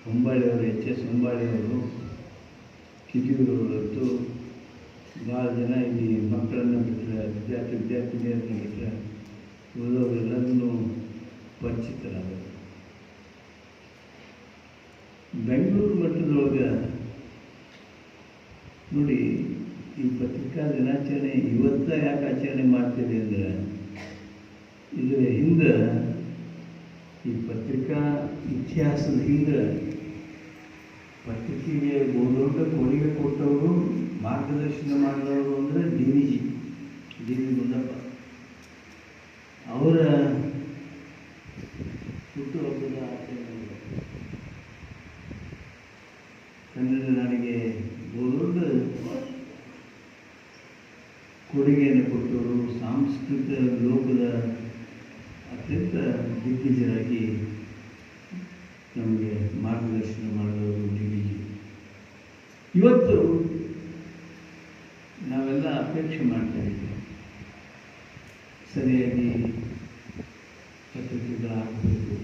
ಹೊಂಬಾಳಿಯವರು HS ಹೊಂಬಾಳಿಯವರು ಕಿತ್ತೂರವರದ್ದು ಭಾಳ ಜನ ಇಲ್ಲಿ ಮಕ್ಕಳನ್ನು ಬಿಟ್ಟರೆ ವಿದ್ಯಾರ್ಥಿನಿಯರನ್ನು ಬಿಟ್ಟರೆ ಉಳಿದವರೆಲ್ಲರೂ ಪರಿಚಿತರಾದರು. ಬೆಂಗಳೂರು ಮಟ್ಟದೊಳಗೆ ನೋಡಿ, ಈ ಪತ್ರಿಕಾ ದಿನಾಚರಣೆ ಇವತ್ತ ಯಾಕೆ ಆಚರಣೆ ಮಾಡ್ತೀವಿ ಅಂದರೆ, ಇದರ ಹಿಂದೆ ಈ ಪತ್ರಿಕಾ ಇತಿಹಾಸದ ಹಿಂದೆ ಪತ್ರಿಕೆಗೆ ಬಹುದೊಡ್ಡ ಕೊಡುಗೆ ಕೊಟ್ಟವರು, ಮಾರ್ಗದರ್ಶನ ಮಾಡಿದವರು ಅಂದರೆ ಡಿ ವಿ ಗುಂಡಪ್ಪ. ಅವರ ಹುಟ್ಟುಹಬ್ಬದ ಆಚರಣೆ ಕನ್ನಡ ನಾಡಿಗೆ ಬಹುದೊಡ್ಡ ಕೊಡುಗೆಯನ್ನು ಕೊಟ್ಟವರು, ಸಾಂಸ್ಕೃತಿಕ ಲೋಕದ ಅತ್ಯಂತ ದಿಗ್ಗಜರಾಗಿ ನಮಗೆ ಮಾರ್ಗದರ್ಶನ ಮಾಡಿದವರು DVG. ಇವತ್ತು ನಾವೆಲ್ಲ ಅಪೇಕ್ಷೆ ಮಾಡ್ತಾ ಇದ್ದೀವಿ, ಸರಿಯಾಗಿ ಪತ್ರಿಕೆಗಳಾಗಬೇಕು,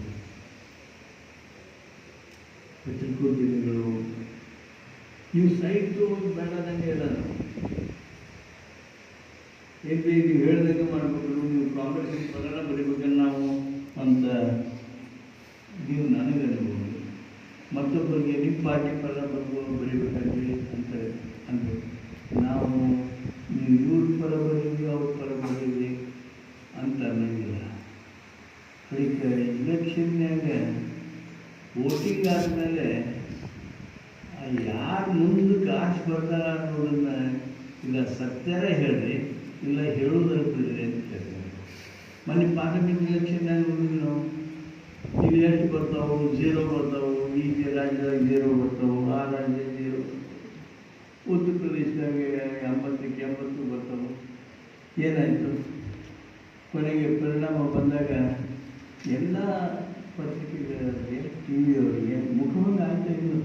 ಪತ್ರಿಕೋದ್ಯಮಿಗಳು ನೀವು ಸೈಟ್ ತಗೋದು ಬೇಡದಂಗೆ ಹೇಳೋದು, ಏಕೆ ನೀವು ಹೇಳ್ದಂಗೆ ಮಾಡಬೇಕು, ನೀವು ಕಾಂಪಿಟೇಷನ್ ಪದನ ಬರೀಬೇಕಂದ್ರೆ ನಾವು ಅಂತ ನೀವು ನನಗೆ ಅನ್ಬೋದು, ಮತ್ತೊಬ್ಬರಿಗೆ ನಿಮ್ಮ ಪಾರ್ಟಿ ಪದ ಬರೀಬೇಕಾಗಿ ಅಂತ ಅನ್ಬೇಕು. ನಾವು ನೀವು ಇವ್ರ ಪರ ಬರೀವಿ ಅವ್ರ ಪರ ಬರೀವಿ ಅಂತ ಅನ್ನೋಂಗಿಲ್ಲ. ಅದಕ್ಕೆ ಇಲೆಕ್ಷನ್ಯಾಗ ವೋಟಿಂಗ್ ಆದಮೇಲೆ ಯಾರು ಮುಂದಕ್ಕೆ ಆಶೆ ಬರ್ತಾರ ಅನ್ನೋದನ್ನ ಇಲ್ಲ ಸತ್ಯರೇ ಹೇಳ್ರಿ, ಇಲ್ಲ ಹೇಳೋದ್ರ ಬಿಡ್ರಿ ಅಂತ ಕೇಳ್ತಾರೆ. ಮೊನ್ನೆ ಪಾರ್ಲಿಮೆಂಟ್ ಇಲೆಕ್ಷನ್ನಾಗ ನೋಡಿದ್ವಿ ನಾವು, ಇಲ್ಲಿ ಎಷ್ಟು ಬರ್ತಾವೆ, 0 ಬರ್ತಾವೆ, ಈ ರಾಜ್ಯದಾಗ 0 ಬರ್ತಾವೆ, ಆ ರಾಜ್ಯದಾಗ 0, ಉತ್ತರ ಪ್ರದೇಶದಾಗ 80ಕ್ಕೆ 80 ಬರ್ತಾವೆ. ಏನಾಯಿತು? ಕೊನೆಗೆ ಪರಿಣಾಮ ಬಂದಾಗ ಎಲ್ಲ ಪತ್ರಿಕೆಗಳಿಗೆ, TV-ಅವರಿಗೆ ಮುಖಭಂಗ ಆಗ್ತಾ ಇದ್ದು,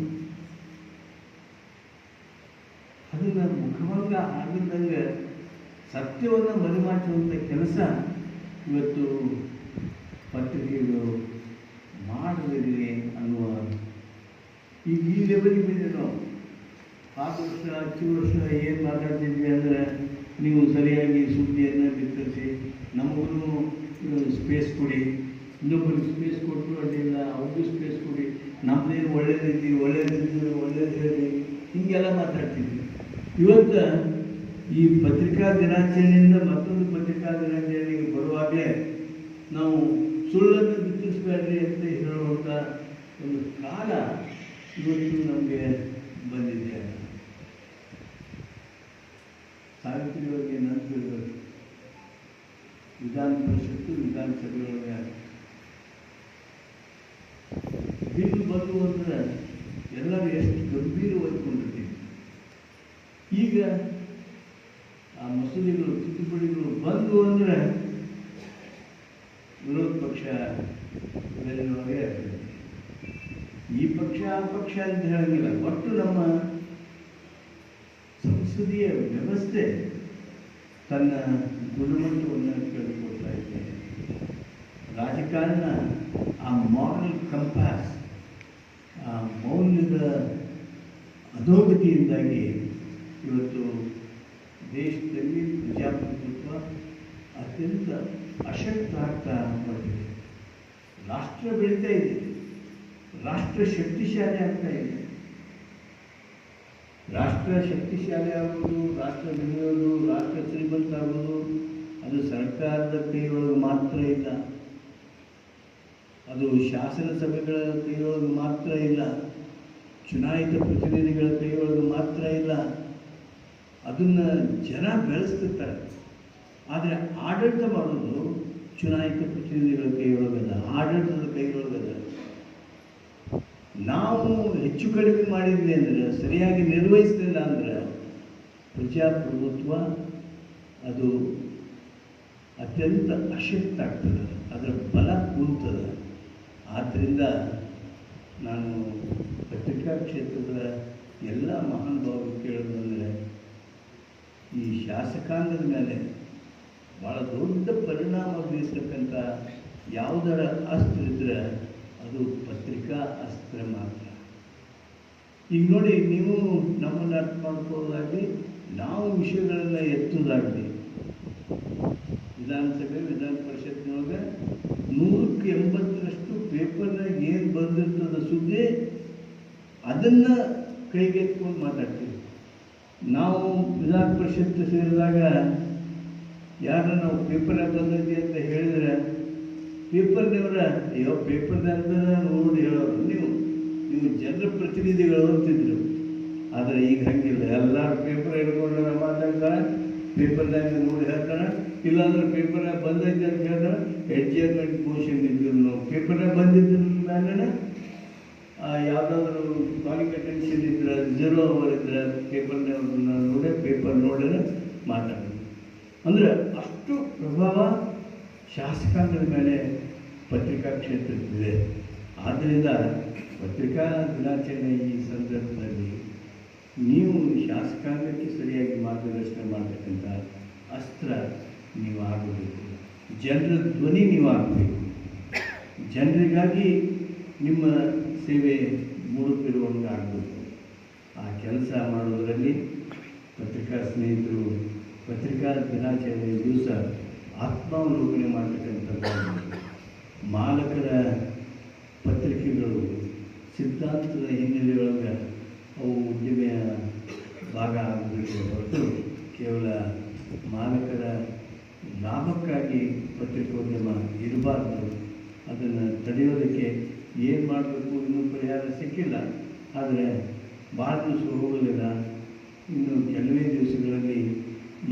ಅದನ್ನು ಮುಖಭಂಗ ಆಗಿದ್ದಂಗೆ ಸತ್ಯವನ್ನು ಮರೆಮಾಚುವಂಥ ಕೆಲಸ ಇವತ್ತು ಪತ್ರಿಕೆಗಳು ಮಾಡದಿರಲಿ ಅನ್ನುವ ಈಗ ಈ ಲೆವೆಲ್ಗೆ ಬಂದಿದೆ. ನಾವು 4 ವರ್ಷ 10 ವರ್ಷ ಏನು ಮಾತಾಡ್ತಿದ್ವಿ ಅಂದರೆ, ನೀವು ಸರಿಯಾಗಿ ಸುದ್ದಿಯನ್ನು ಬಿತ್ತರಿಸಿ ನಮಗೂ ಸ್ಪೇಸ್ ಕೊಡಿ, ಇನ್ನೊಬ್ಬರಿಗೆ ಸ್ಪೇಸ್ ಕೊಟ್ಟು ಅಡ್ಡಿಲ್ಲ, ಅವ್ರಿಗೂ ಸ್ಪೇಸ್ ಕೊಡಿ, ನಮ್ಮದೇನು ಒಳ್ಳೇದೈತಿ, ಒಳ್ಳೇದು ಹೇಳಿ, ಹೀಗೆಲ್ಲ ಮಾತಾಡ್ತಿದ್ವಿ. ಇವತ್ತು ಈ ಪತ್ರಿಕಾ ದಿನಾಚರಣೆಯಿಂದ ಮತ್ತೊಂದು ಪತ್ರಿಕಾ ದಿನಾಚರಣೆಗೆ ಬರುವಾಗಲೇ ನಾವು ಸುಳ್ಳನ್ನು ಬಿತ್ತಿಸಬೇಡ್ರಿ ಅಂತ ಹೇಳುವಂಥ ಒಂದು ಕಾಲ ಇವತ್ತು ನಮಗೆ ಬಂದಿದೆ. ಸಾಹಿತ್ಯಗಳಿಗೆ ನಂತರ ವಿಧಾನ ಪರಿಷತ್ತು, ವಿಧಾನಸಭೆಯೊಳಗೆ ಬಿಲ್ ಬಂದು ಅಂದ್ರೆ ಎಲ್ಲರೂ ಎಷ್ಟು ಗಂಭೀರವಾಗಿ ಕೊಂಡಿರ್ತೀವಿ. ಈಗ ಆ ಮಸೂದೆಗಳು, ತಿದ್ದುಪಡಿಗಳು ಬಂದು ಅಂದರೆ ವಿರೋಧ ಪಕ್ಷ ಬೆಲೆಯೊಳಗೆ ಆಗ್ತದೆ. ಈ ಪಕ್ಷ ಆ ಪಕ್ಷ ಅಂತ ಹೇಳಂಗಿಲ್ಲ, ಒಟ್ಟು ನಮ್ಮ ಸಂಸದೀಯ ವ್ಯವಸ್ಥೆ ತನ್ನ ಗುಣಮಟ್ಟವನ್ನು ಕಳೆದುಕೊಳ್ತಾ ಇದೆ. ರಾಜಕಾರಣ ಆ ಮಾರಲ್ ಕಂಪಾಸ್, ಆ ಮೌಲ್ಯದ ಅಧೋಗತಿಯಿಂದಾಗಿ ಇವತ್ತು ದೇಶದಲ್ಲಿ ಪ್ರಜಾಪ್ರಭುತ್ವ ಅತ್ಯಂತ ಅಶಕ್ತ ಆಗ್ತಾ ಬಂದಿದೆ. ರಾಷ್ಟ್ರ ಬೆಳೀತಾ ಇದೆ, ರಾಷ್ಟ್ರ ಶಕ್ತಿಶಾಲಿ ಆಗ್ತಾ ಇದೆ. ರಾಷ್ಟ್ರ ಶಕ್ತಿಶಾಲಿ ಆಗೋದು, ರಾಷ್ಟ್ರ ಬೆಳೆಯೋದು, ರಾಷ್ಟ್ರ ಶ್ರೀಮಂತ ಆಗೋದು ಅದು ಸರ್ಕಾರದ ಕೈಯೊಳಗೆ ಮಾತ್ರ ಇಲ್ಲ, ಅದು ಶಾಸನ ಸಭೆಗಳ ಕೈಯೊಳಗೆ ಮಾತ್ರ ಇಲ್ಲ, ಚುನಾಯಿತ ಪ್ರತಿನಿಧಿಗಳ ಕೈಯೊಳಗೆ ಮಾತ್ರ ಇಲ್ಲ. ಅದನ್ನು ಜನ ಬೆಳೆಸ್ತಿರ್ತಾರೆ, ಆದರೆ ಆಡಳಿತ ಮಾಡೋದು ಚುನಾಯಿತ ಪ್ರತಿನಿಧಿಗಳ ಕೈಯೊಳಗದ, ಆಡಳಿತದ ಕೈಯೊಳಗದ. ನಾವು ಹೆಚ್ಚು ಕಡಿಮೆ ಮಾಡಿದ್ವಿ ಅಂದರೆ, ಸರಿಯಾಗಿ ನಿರ್ವಹಿಸಲಿಲ್ಲ ಅಂದರೆ ಪ್ರಜಾಪ್ರಭುತ್ವ ಅದು ಅತ್ಯಂತ ಅಶಕ್ತ ಆಗ್ತದೆ, ಅದರ ಬಲ ಕುಂತದೆ. ಆದ್ದರಿಂದ ನಾನು ಪತ್ರಿಕಾ ಕ್ಷೇತ್ರದ ಎಲ್ಲ ಮಹಾನುಭಾವರು ಕೇಳೋದಂದರೆ, ಈ ಶಾಸಕಾಂಗದ ಮೇಲೆ ಭಾಳ ದೊಡ್ಡ ಪರಿಣಾಮ ಬೀರ್ತಕ್ಕಂಥ ಯಾವುದರ ಅಸ್ತ್ರ ಇದ್ದರೆ ಅದು ಪತ್ರಿಕಾ ಅಸ್ತ್ರ ಮಾತ್ರ. ಈಗ ನೋಡಿ, ನೀವು ನಮ್ಮನ್ನು ಅರ್ಥ ಮಾಡ್ಕೊಳ್ಳೋದಾಗಲಿ, ನಾವು ವಿಷಯಗಳೆಲ್ಲ ಎತ್ತುವುದಾಗಲಿ, ವಿಧಾನಸಭೆ ವಿಧಾನ ಪರಿಷತ್ನೊಳಗೆ 100% ಪೇಪರ್ನಾಗ ಏನು ಬಂದಿರ್ತದ ಸುದ್ದಿ ಅದನ್ನು ಕೈಗೆತ್ಕೊಂಡು ಮಾತಾಡ್ತೀವಿ. ನಾವು ವಿಧಾನ ಪರಿಷತ್ ಸೇರಿದಾಗ ಯಾರ ನಾವು ಪೇಪರ್ನಾಗ ಬಂದೈತಿ ಅಂತ ಹೇಳಿದ್ರೆ ಪೇಪರ್ನವರ ಅಯ್ಯೋ ಪೇಪರ್ದಾಗ ನೋಡಿ ಹೇಳೋರು, ನೀವು ಜನರ ಪ್ರತಿನಿಧಿಗಳು ಅಂತಿದ್ರು. ಆದರೆ ಈಗ ಹಂಗಿಲ್ಲ, ಎಲ್ಲರೂ ಪೇಪರ್ ಹಿಡ್ಕೊಂಡು ಮಾತಾಡ್ತಾರೆ, ಪೇಪರ್ದಾಗ ನೋಡಿ ಹೇಳ್ತಾರೆ. ಇಲ್ಲಾಂದ್ರೆ ಪೇಪರ್ನಾಗ ಬಂದೈತೆ ಅಂತ ಹೇಳಿದ್ರೆ ಎಡ್ಜರ್ಮೆಂಟ್ ಮೋಷನ್ ಇದ್ರು, ನಾವು ಪೇಪರ್ನಾಗ ಬಂದಿದ್ರ ಮೇಲೆ ಯಾವುದಾದ್ರೂ ಕಾಲಿಂಗ್ ಅಟೆನ್ಷನ್ ಇದ್ರೆ 0 ಅವರ್ ಇದ್ರೆ ಪೇಪರ್ನ ನೋಡೇ ಪೇಪರ್ ನೋಡಿದ್ರೆ ಮಾತಾಡೋದು. ಅಂದರೆ ಅಷ್ಟು ಪ್ರಭಾವ ಶಾಸಕಾಂಗದ ಮೇಲೆ ಪತ್ರಿಕಾ ಕ್ಷೇತ್ರಕ್ಕಿದೆ. ಆದ್ದರಿಂದ ಪತ್ರಿಕಾ ದಿನಾಚರಣೆ ಈ ಸಂದರ್ಭದಲ್ಲಿ ನೀವು ಶಾಸಕಾಂಗಕ್ಕೆ ಸರಿಯಾಗಿ ಮಾರ್ಗದರ್ಶನ ಮಾಡತಕ್ಕಂಥ ಅಸ್ತ್ರ ನೀವು ಆಗಬೇಕು. ಜನರ ಧ್ವನಿ ನೀವು ಆಗಬೇಕು. ಜನರಿಗಾಗಿ ನಿಮ್ಮ ಸೇವೆ ಮೂಡುತ್ತಿರುವಂಗೆ ಆಗಬೇಕು. ಆ ಕೆಲಸ ಮಾಡೋದರಲ್ಲಿ ಪತ್ರಿಕಾ ಸ್ನೇಹಿತರು ಪತ್ರಿಕಾ ದಿನಾಚರಣೆ ದಿವಸ ಆತ್ಮಾವಲೋಕನೆ ಮಾಡತಕ್ಕಂಥದ್ದು, ಮಾಲಕರ ಪತ್ರಿಕೆಗಳು ಸಿದ್ಧಾಂತದ ಹಿನ್ನೆಲೆಯೊಳಗೆ ಅವು ಉದ್ಯಮೆಯ ಭಾಗ ಆಗಬೇಕು ಹೊರತು ಕೇವಲ ಮಾಲಕರ ಲಾಭಕ್ಕಾಗಿ ಪತ್ರಿಕೋದ್ಯಮ ಇರಬಾರ್ದು. ಅದನ್ನು ತಡೆಯೋದಕ್ಕೆ ಏನು ಮಾಡಬೇಕು ಇನ್ನೂ ಪರಿಹಾರ ಸಿಕ್ಕಿಲ್ಲ. ಆದರೆ ಭಾಳ ದಿವಸ ಹೋಗಲಿಲ್ಲ, ಇನ್ನು ಕೆಲವೇ ದಿವಸಗಳಲ್ಲಿ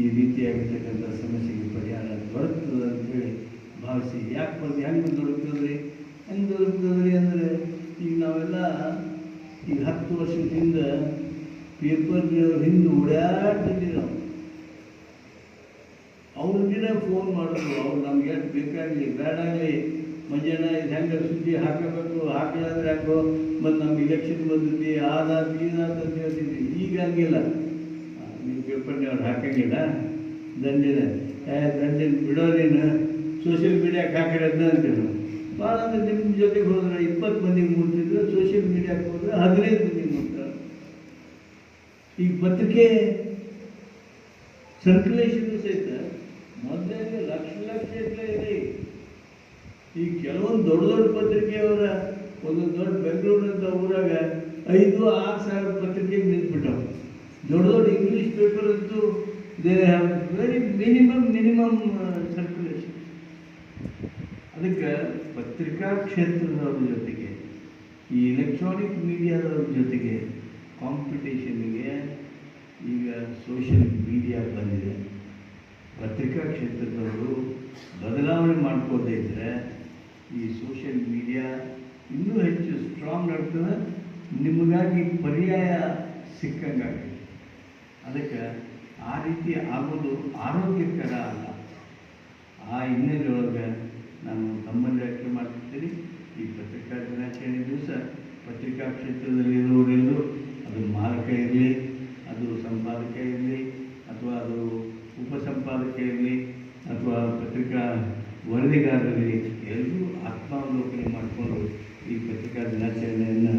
ಈ ರೀತಿಯಾಗಿರ್ತಕ್ಕಂಥ ಸಮಸ್ಯೆಗೆ ಪರಿಹಾರ ದೊರಕ್ತದೆ ಅಂತೇಳಿ ಭಾವಿಸಿ. ಹೆಂಗೆ ದೊರಕ್ತದ್ರಿ ಅಂದರೆ ಈಗ ನಾವೆಲ್ಲ ಈಗ 10 ವರ್ಷದಿಂದ ಪೇಪರ್ ಹಿಂದೆ ಓಡಾಡ್ತಿದ್ವಿ. ನಾವು ಅವ್ರಿಗಿನ ಫೋನ್ ಮಾಡೋದು, ಅವ್ರು ನಮ್ಗೆ ಎಷ್ಟು ಬೇಕಾಗಲಿ ಬೇಡಾಗಲಿ, ಮಂಜಾನ ಇದು ಹೆಂಗೆ ಸುದ್ದಿ ಹಾಕಬೇಕು, ಹಾಕಲಾದ್ರೆ ಹಾಕೋ, ಮತ್ತು ನಮ್ಗೆ ಇಲೆಕ್ಷನ್ ಬಂದಿದ್ವಿ ಆದಾದ ಅಂತ ಹೇಳ್ತಿದ್ವಿ. ಈಗ ಹಂಗಿಲ್ಲ, ನೀವು ಪೇಪರ್ನವ್ರು ಹಾಕಂಗಿಲ್ಲ, ದಂಡಿನ ದಂಡಿನ ಬಿಡೋದೇನು ಸೋಷಿಯಲ್ ಮೀಡಿಯಾಕ್ಕೆ ಹಾಕಿರೋದನ್ನ ಅಂತೇಳಿ. ಭಾಳ ಅಂದರೆ ನಿಮ್ಮ ಜೊತೆಗೆ ಹೋದ್ರೆ 20 ಮಂದಿಗೆ ಮುಟ್ತಿದ್ರು, ಸೋಷಿಯಲ್ ಮೀಡಿಯಾಕ್ಕೆ ಹೋದ್ರೆ 15 ಮಂದಿಗೆ ಮುಟ್ತಾರೆ. ಈಗ ಪತ್ರಿಕೆ ಸರ್ಕ್ಯುಲೇಷನ್ ಸಹಿತ ಮೊದಲೇ ಲಕ್ಷ ಇದೆ. ಈಗ ಕೆಲವೊಂದು ದೊಡ್ಡ ಪತ್ರಿಕೆಯವರ ಒಂದು ದೊಡ್ಡ ಬೆಂಗಳೂರಂಥ ಊರಾಗ 5-6 ಸಾವಿರ ಪತ್ರಿಕೆಗೆ ನಿಂತ್ಬಿಟ್ಟವು. ದೊಡ್ಡ ಇಂಗ್ಲೀಷ್ ಪೇಪರ್ ಅಂತೂ they have very minimum circulation. ಅದಕ್ಕೆ ಪತ್ರಿಕಾ ಕ್ಷೇತ್ರದವ್ರ ಜೊತೆಗೆ ಈ ಎಲೆಕ್ಟ್ರಾನಿಕ್ ಮೀಡಿಯಾದವ್ರ ಜೊತೆಗೆ ಕಾಂಪಿಟೇಷನ್ಗೆ ಈಗ ಸೋಷಿಯಲ್ ಮೀಡಿಯಾ ಬಂದಿದೆ. ಪತ್ರಿಕಾ ಕ್ಷೇತ್ರದವರು ಬದಲಾವಣೆ ಮಾಡ್ಕೋದೇ ಇದ್ದರೆ ಈ ಸೋಷಿಯಲ್ ಮೀಡಿಯಾ ಇನ್ನೂ ಹೆಚ್ಚು ಸ್ಟ್ರಾಂಗ್ ಆಗ್ತದೆ, ನಿಮಗಾಗಿ ಪರ್ಯಾಯ ಸಿಕ್ಕಂಗಾಗ್ತದೆ. ಅದಕ್ಕೆ ಆ ರೀತಿ ಆಗೋದು ಆರೋಗ್ಯಕರ ಅಲ್ಲ. ಆ ಹಿನ್ನೆಲೆಯೊಳಗೆ ನಾನು ತಮ್ಮಲ್ಲಿ ವ್ಯಾಖ್ಯೆ ಮಾಡ್ತಿದ್ದೀನಿ. ಈ ಪತ್ರಿಕಾ ದಿನಾಚರಣೆ ದಿವಸ ಪತ್ರಿಕಾ ಕ್ಷೇತ್ರದಲ್ಲಿ ಇರುವವರೆಲ್ಲರೂ, ಅದು ಮಾಲಕ ಇರಲಿ, ಅದು ಸಂಪಾದಕ ಇರಲಿ, ಅಥವಾ ಅದು ಉಪಸಂಪಾದಕ ಇರಲಿ, ಅಥವಾ ಪತ್ರಿಕಾ ವರದಿಗಾರರಲ್ಲಿ, ಎಲ್ಲರೂ ಆತ್ಮಾವಲೋಕನೆ ಮಾಡಿಕೊಂಡು ಈ ಪತ್ರಿಕಾ ದಿನಾಚರಣೆಯನ್ನು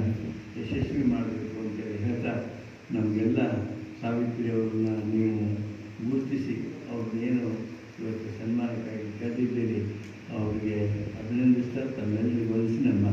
ಯಶಸ್ವಿ ಮಾಡಬೇಕು ಅಂತೇಳಿ ಹೇಳ್ತಾ, ನಮಗೆಲ್ಲ ಸಾವಿತ್ರಿ ಅವ್ರನ್ನ ನೀವು ಗುರುತಿಸಿ ಅವ್ರನ್ನೇನು ಇವತ್ತು ಸನ್ಮಾನಕ್ಕಾಗಿ ಕರೆದಿದ್ದೀರಿ, ಅವರಿಗೆ ಅಭಿನಂದಿಸ್ತಾ ತಮ್ಮೆಲ್ಲರಿಗೂ ವಂದಿಸಿ ನನ್ನ